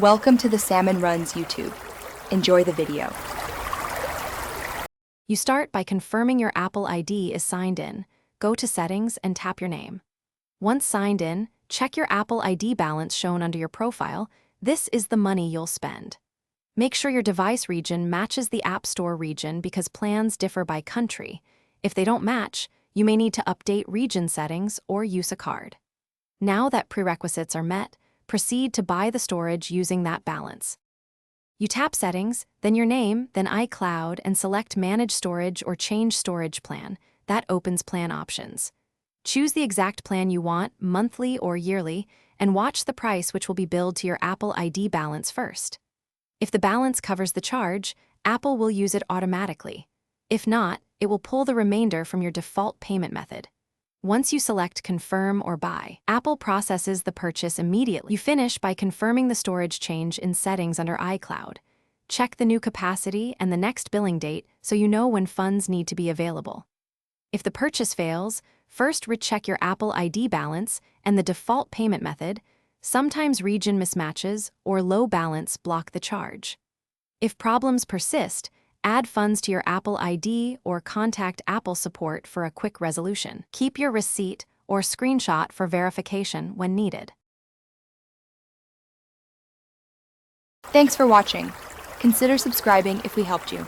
Welcome to the Salmon Runs YouTube. Enjoy the video. You start by confirming your Apple ID is signed in. Go to Settings and tap your name. Once signed in, check your Apple ID balance shown under your profile. This is the money you'll spend. Make sure your device region matches the App Store region because plans differ by country. If they don't match, you may need to update region settings or use a card. Now that prerequisites are met, proceed to buy the storage using that balance. You tap Settings, then your name, then Icloud, and select Manage Storage or Change Storage Plan. That opens plan options. Choose the exact plan you want, monthly or yearly, and watch the price which will be billed to your Apple ID balance first. If the balance covers the charge, Apple will use it automatically. If not, it will pull the remainder from your default payment method. Once you select Confirm or Buy, Apple processes the purchase immediately. You finish by confirming the storage change in Settings under iCloud. Check the new capacity and the next billing date so you know when funds need to be available. If the purchase fails, first recheck your Apple ID balance and the default payment method. Sometimes region mismatches or low balance block the charge. If problems persist, add funds to your Apple ID or contact Apple support for a quick resolution. Keep your receipt or screenshot for verification when needed. Thanks for watching. Consider subscribing if we helped you.